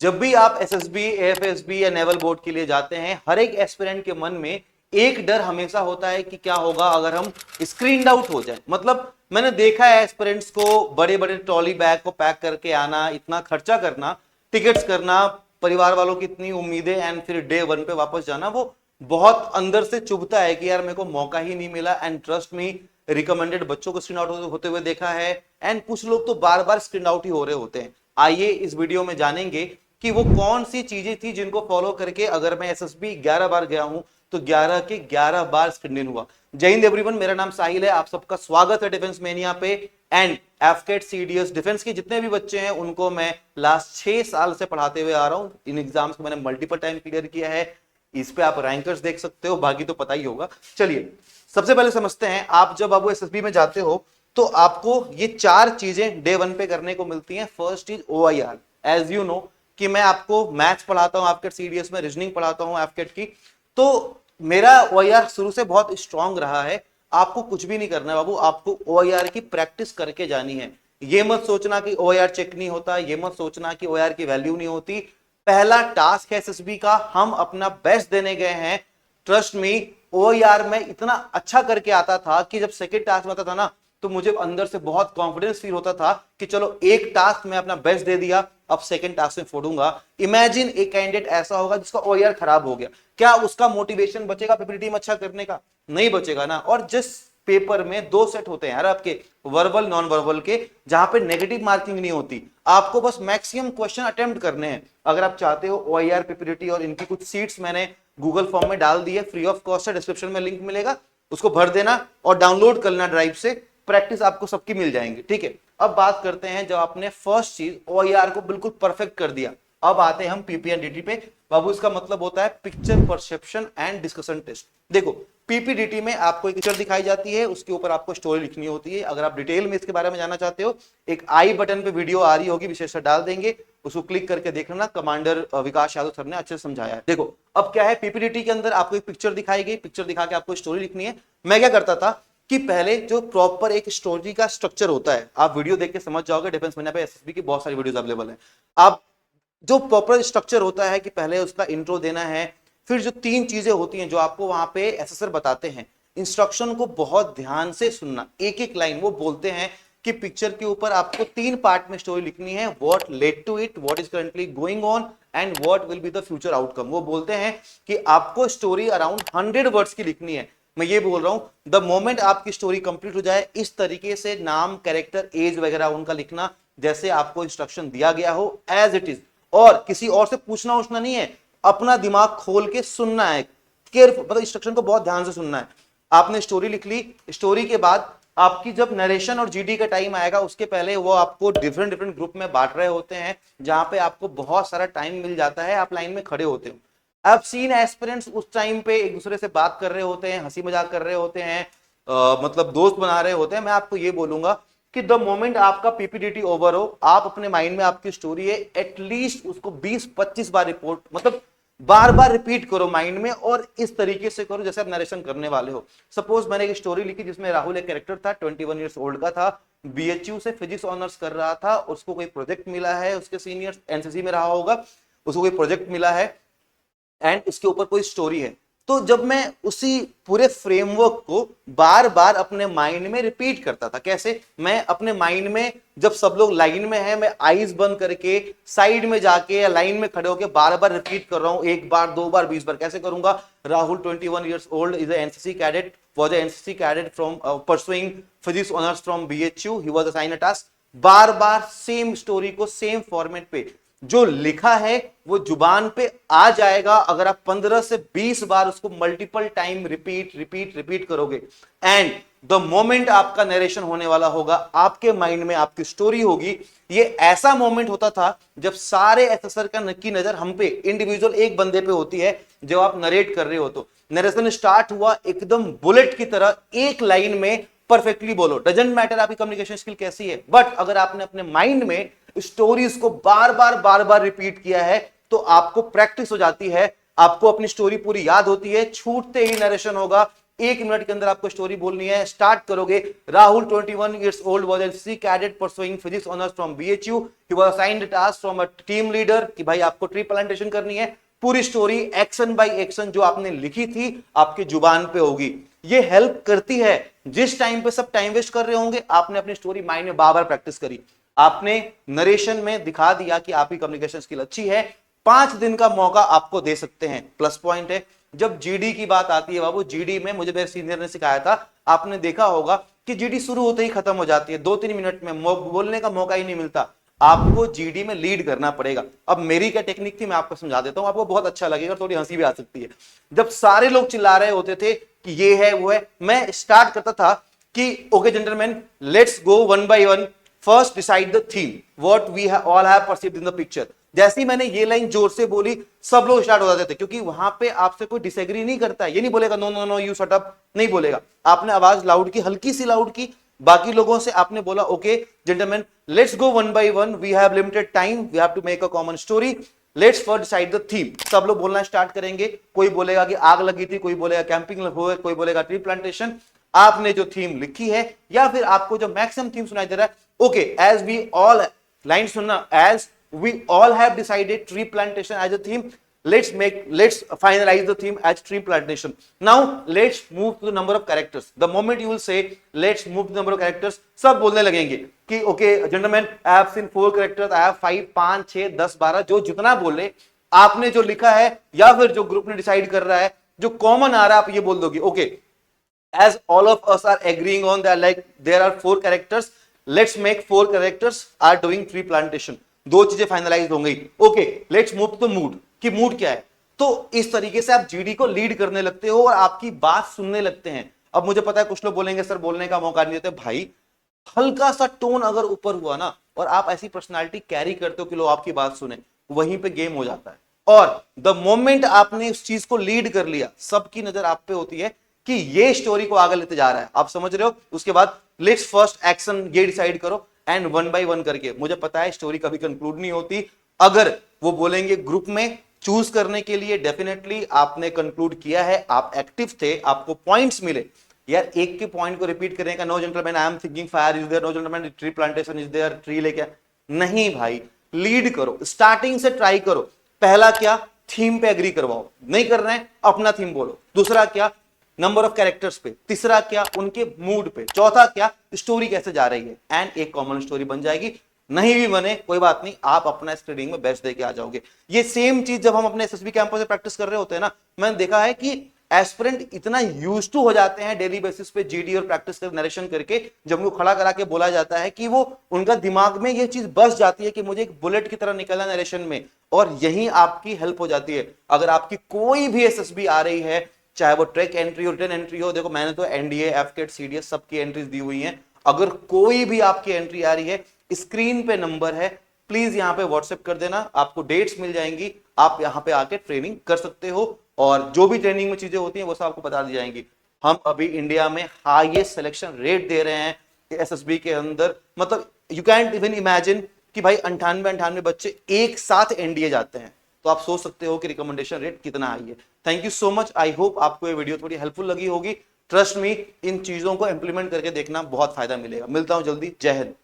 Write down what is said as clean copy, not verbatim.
जब भी आप एसएसबी, एएफएसबी या नेवल बोर्ड के लिए जाते हैं, हर एक एस्पिरेंट के मन में एक डर हमेशा होता है कि क्या होगा अगर हम स्क्रीन आउट हो जाए। मतलब मैंने देखा है एस्पिरेंट्स को बड़े बड़े ट्रॉली बैग को पैक करके आना, इतना खर्चा करना, टिकट्स करना, परिवार वालों की इतनी उम्मीदें, एंड फिर डे 1 पे वापस जाना, वो बहुत अंदर से चुभता है कि यार मेरे को मौका ही नहीं मिला। एंड ट्रस्ट मी, रिकमेंडेड बच्चों को स्क्रीन आउट होते हुए देखा है, एंड कुछ लोग तो बार बार स्क्रीन आउट ही हो रहे होते हैं। आइए इस वीडियो में जानेंगे कि वो कौन सी चीजें थी जिनको फॉलो करके अगर मैं एसएसबी 11 बार गया हूं तो 11 के 11 बार स्क्रीन इन हुआ। जय हिंद एवरीवन, मेरा नाम साहिल है, आप सबका स्वागत है डिफेंस मेनिया पे। एंड एफकेट सीडीएस डिफेंस के जितने भी बच्चे हैं उनको मैं लास्ट 6 साल से पढ़ाते हुए आ रहा हूं। इन एग्जाम्स को मैंने मल्टीपल टाइम क्लियर किया है। इस पे आप रैंकर्स देख सकते हो, बाकी तो पता ही होगा। चलिए सबसे पहले समझते हैं, आप जब आप एसएसबी में जाते हो तो आपको ये 4 चीजें डे 1 पे करने को मिलती हैं। First is OIR. As you know कि मैं आपको मैथ्स पढ़ाता हूं एफकेट सीडीएस में, रीजनिंग पढ़ाता हूं एफकेट की, तो मेरा ओआईआर शुरू से बहुत स्ट्रांग रहा है। आपको कुछ भी नहीं करना है बाबू, आपको ओआईआर की प्रैक्टिस करके जानी है। ये मत सोचना कि ओआईआर चेक नहीं होता, ये मत सोचना कि ओआईआर की वैल्यू नहीं होती। पहला टास्क है एसएसबी का, हम अपना बेस्ट देने गए हैं। ट्रस्ट मी, ओआईआर में इतना अच्छा करके आता था कि जब सेकंड टास्क में आता था ना, तो मुझे अंदर से बहुत कॉन्फिडेंस फील होता था कि चलो एक टास्क में अपना बेस्ट दे दिया, अब सेकंड टास्क में फोड़ूंगा। इमेजिन एक कैंडिडेट ऐसा होगा जिसका ओआईआर खराब हो गया, क्या उसका मोटिवेशन बचेगा पीपीटी में अच्छा करने का? नहीं बचेगा ना। और जिस पेपर में 2 सेट होते हैं यार आपके, वर्बल नॉन वर्बल के, जहां पे नेगेटिव मार्किंग नहीं होती, आपको बस मैक्सिमम क्वेश्चन अटेम्प्ट करने हैं। अगर आप चाहते हो ओआईआर पीपीटी और इनकी कुछ सीट्स मैंने गूगल फॉर्म में डाल दी है, फ्री ऑफ कॉस्ट है, डिस्क्रिप्शन में लिंक मिलेगा, उसको भर देना और डाउनलोड करना ड्राइव से। प्रैक्टिस आपको सबकी मिल जाएंगी, ठीक है। अब बात करते हैं, जब आपने फर्स्ट चीज ओआईआर को बिल्कुल परफेक्ट कर दिया, अब आते हैं हम पीपीएनडीटी पे। बाबू इसका मतलब होता है picture perception and discussion test. देखो पीपीडीटी में आपको एक पिक्चर दिखाई जाती है, उसके ऊपर आपको स्टोरी लिखनी होती है। अगर आप डिटेल में इसके बारे में जानना चाहते हो, एक आई बटन पे वीडियो आ रही होगी, विशेषता डाल देंगे, उसको क्लिक करके देख लेना। कमांडर विकास यादव सर ने अच्छे से समझाया है। देखो अब क्या है, पीपीडीटी के अंदर आपको एक पिक्चर दिखाई गई, पिक्चर दिखा के आपको स्टोरी लिखनी है। मैं क्या करता था कि पहले जो प्रॉपर एक स्टोरी का स्ट्रक्चर होता है, आप वीडियो देख के समझ जाओगे, डिफेंस मेनिया पे एसएसबी की बहुत सारी वीडियोस अवेलेबल है। आप जो प्रॉपर स्ट्रक्चर होता है कि पहले उसका इंट्रो देना है, फिर जो 3 चीजें होती हैं जो आपको वहां पे एसेसर बताते हैं, इंस्ट्रक्शन को बहुत ध्यान से सुनना। एक एक लाइन वो बोलते हैं कि पिक्चर के ऊपर आपको 3 पार्ट में स्टोरी लिखनी है, what led to it, what is currently going on, and what will be the future outcome. वो बोलते हैं कि आपको स्टोरी अराउंड 100 वर्ड्स की लिखनी है। मैं ये बोल रहा हूं, द मोमेंट आपकी स्टोरी कंप्लीट हो जाए, इस तरीके से नाम, कैरेक्टर, एज वगैरह उनका लिखना जैसे आपको इंस्ट्रक्शन दिया गया हो, एज इट इज। और किसी और से पूछना उछना नहीं है, अपना दिमाग खोल के सुनना है, केयरफुल, मतलब इंस्ट्रक्शन को बहुत ध्यान से सुनना है। आपने स्टोरी लिख ली, स्टोरी के बाद आपकी जब नरेशन और जीडी का टाइम आएगा, उसके पहले वो आपको डिफरेंट डिफरेंट ग्रुप में बांट रहे होते हैं, जहां पे आपको बहुत सारा टाइम मिल जाता है, आप लाइन में खड़े होते हो। अब सीन एस्पिरेंट्स उस टाइम पे एक दूसरे से बात कर रहे होते हैं, हंसी मजाक कर रहे होते हैं, मतलब दोस्त बना रहे होते हैं। मैं आपको ये बोलूंगा कि द मोमेंट आपका पीपीडीटी ओवर हो, आप अपने माइंड में आपकी स्टोरी है, एटलीस्ट उसको 20-25 बार रिपोर्ट, मतलब बार बार रिपीट करो माइंड में, और इस तरीके से करो जैसे आप नरेशन करने वाले हो। सपोज मैंने एक स्टोरी लिखी जिसमें राहुल एक कैरेक्टर था, 21 ईयर्स ओल्ड का था, बीएचयू से फिजिक्स ऑनर्स कर रहा था, उसको कोई प्रोजेक्ट मिला है, उसके सीनियर्स एनसीसी में रहा होगा, उसको कोई प्रोजेक्ट मिला है एंड इसके ऊपर कोई स्टोरी है। तो जब मैं उसी पूरे फ्रेमवर्क को बार बार अपने माइंड में रिपीट करता था, कैसे? मैं अपने माइंड में, जब सब लोग लाइन में हैं, मैं आईज बंद करके साइड में जाके या लाइन में खड़े होकर बार बार रिपीट कर रहा हूं, 1 बार 2 बार 20 बार। कैसे करूंगा? Rahul 21 years old is a NCC cadet, was a NCC cadet from pursuing physics honors from BHU, he was assigned a task। Bar bar same story को सेम फॉर्मेट पे जो लिखा है वो जुबान पे आ जाएगा, अगर आप 15 से 20 बार उसको multiple time repeat repeat repeat करोगे। एंड द मोमेंट आपका नरेशन होने वाला होगा, आपके माइंड में आपकी स्टोरी होगी। ये ऐसा मोमेंट होता था जब सारे एसेसर का की नजर हम पे, इंडिविजुअल एक बंदे पे होती है। जब आप नरेट कर रहे हो तो नरेशन स्टार्ट हुआ एकदम बुलेट की तरह, एक लाइन में परफेक्टली बोलो, डजंट मैटर आपकी कम्युनिकेशन स्किल कैसी है, बट अगर आपने अपने माइंड में स्टोरीज को बार बार रिपीट किया है तो आपको प्रैक्टिस हो जाती है, आपको अपनी स्टोरी पूरी याद होती है, छूटते ही नरेशन होगा, 1 मिनट के अंदर आपको स्टोरी बोलनी है। स्टार्ट करोगे। Rahul 21 years old was NCC cadet pursuing physics honors from BHU. He was assigned a task from a team leader कि भाई आपको ट्री प्लांटेशन करनी है। पूरी स्टोरी एक्शन बाय एक्शन जो आपने लिखी थी आपकी जुबान पे होगी। ये हेल्प करती है। जिस टाइम पे सब टाइम वेस्ट कर रहे होंगे आपने अपनी स्टोरी माइंड में बार बार प्रैक्टिस करी, आपने नरेशन में दिखा दिया कि आपकी कम्युनिकेशन स्किल अच्छी है। 5 दिन का मौका आपको दे सकते हैं, प्लस पॉइंट है। जब जीडी की बात आती है बाबू, जीडी में मुझे मेरे सीनियर ने सिखाया था, आपने देखा होगा कि जीडी शुरू होते ही खत्म हो जाती है, 2-3 मिनट में बोलने का मौका ही नहीं मिलता। आपको जीडी में लीड करना पड़ेगा। अब मेरी क्या टेक्निक थी मैं आपको समझा देता हूं, आपको बहुत अच्छा लगेगा, थोड़ी हंसी भी आ सकती है। जब सारे लोग चिल्ला रहे होते थे कि ये है वो है, मैं स्टार्ट करता था कि okay gentleman, let's go one by one, first decide the theme what we all have perceived in the picture. जैसे ही मैंने ये लाइन जोर से बोली सब लोग स्टार्ट हो जाते थे, क्योंकि वहां पे आपसे कोई डिसएग्री नहीं करता है। ये नहीं बोलेगा no no no you shut up, नहीं बोलेगा। आपने आवाज लाउड की, हल्की सी लाउड की, बाकी लोगों से आपने बोला okay gentleman let's go one by one, we have limited time, we have to make a common story, let's first decide the theme. सब लोग बोलना स्टार्ट करेंगे। कोई बोलेगा कि आग लगी थी, कोई बोलेगा कैंपिंग हो, कोई बोलेगा ट्री प्लांटेशन। आपने जो थीम लिखी है या फिर आपको जो मैक्सिमम थीम सुनाई दे रहा है, okay as we all, line सुनना, as we all have decided tree plantation as a theme, let's finalize the theme as tree plantation. Now let's move to the number of characters. The moment you will say let's move to the number of characters, सब बोलने लगेंगे कि okay gentlemen, I have seen 4 characters, I have 5, 5, 6, 10, 12, जो जितना बोले, आपने जो लिखा है या फिर जो ग्रुप ने डिसाइड कर रहा है, जो कॉमन आ रहा है, आप ये बोल दोगे okay as all of us are agreeing on that, like there are 4 characters, let's make 4 characters are doing tree plantation. 2 चीजें फाइनलाइज हो गई। Okay let's move to the mood, कि मूड क्या है। तो इस तरीके से आप जीडी को लीड करने लगते हो और आपकी बात सुनने लगते हैं। अब मुझे पता है कुछ लोग बोलेंगे सर बोलने का मौका नहीं देते। भाई हल्का सा टोन अगर ऊपर हुआ ना, और आप ऐसी पर्सनालिटी कैरी करते हो कि लोग आपकी बात सुने, वहीं पे गेम हो जाता है। और द मोमेंट आपने उस चीज को लीड कर लिया, सबकी नजर आप पे होती है कि ये स्टोरी को आगे लेते जा रहा है, आप समझ रहे हो। उसके बाद लेट्स फर्स्ट एक्शन ये डिसाइड करो, एंड वन बाय वन करके, मुझे पता है स्टोरी कभी कंक्लूड नहीं होती। अगर वो बोलेंगे ग्रुप में चूज करने के लिए, डेफिनेटली आपने कंक्लूड किया है, आप एक्टिव थे, आपको पॉइंट्स मिले। यार एक के पॉइंट को रिपीट करने का, no gentleman I am thinking fire is there, no gentleman tree plantation is there, tree लेके नहीं भाई, लीड करो, स्टार्टिंग से ट्राई करो। पहला क्या, थीम पे एग्री करवाओ, नहीं कर रहे हैं अपना थीम बोलो। दूसरा क्या, नंबर ऑफ कैरेक्टर्स पे। तीसरा क्या, उनके मूड पे। चौथा क्या, स्टोरी कैसे जा रही है, एंड एक कॉमन स्टोरी बन जाएगी। नहीं भी बने कोई बात नहीं, आप अपना स्क्रीनिंग में बेस्ट देके आ जाओगे। ये सेम चीज जब हम अपने एसएसबी कैंपस में प्रैक्टिस कर रहे होते हैं ना, मैंने देखा है कि एस्पिरेंट इतना यूज टू हो जाते हैं डेली बेसिस पे जीडी और प्रैक्टिस कर नरेशन करके, जब उनको खड़ा करा के बोला जाता है कि वो उनका दिमाग में ये चीज बस जाती है कि मुझे एक बुलेट की तरह निकलना नरेशन में, और यही आपकी हेल्प हो जाती है। अगर आपकी कोई भी एसएसबी आ रही है, चाहे वो ट्रैक एंट्री हो, रिटर्न एंट्री हो, देखो मैंने तो एनडीए, एफकेट, सीडीएस सबकी एंट्रीज दी हुई हैं। अगर कोई भी आपकी एंट्री आ रही है, स्क्रीन पे नंबर है, प्लीज यहां पे व्हाट्सएप कर देना, आपको डेट्स मिल जाएंगी, आप यहां पे आके ट्रेनिंग कर सकते हो, और जो भी ट्रेनिंग में चीजें होती हैं वो सब आपको बता दी जाएंगी। हम अभी इंडिया में हाईएस्ट सिलेक्शन रेट दे रहे हैं एसएसबी के अंदर, मतलब यू कैंट इवन इमेजिन कि भाई 98 बच्चे एक साथ एनडीए जाते हैं, तो आप सोच सकते हो कि रिकमेंडेशन रेट कितना हाई है। Thank you so much, I hope आपको ये वीडियो थोड़ी हेल्पफुल लगी होगी। ट्रस्ट मी, इन चीजों को इंप्लीमेंट करके देखना, बहुत फायदा मिलेगा। मिलता हूं जल्दी, जय हिंद।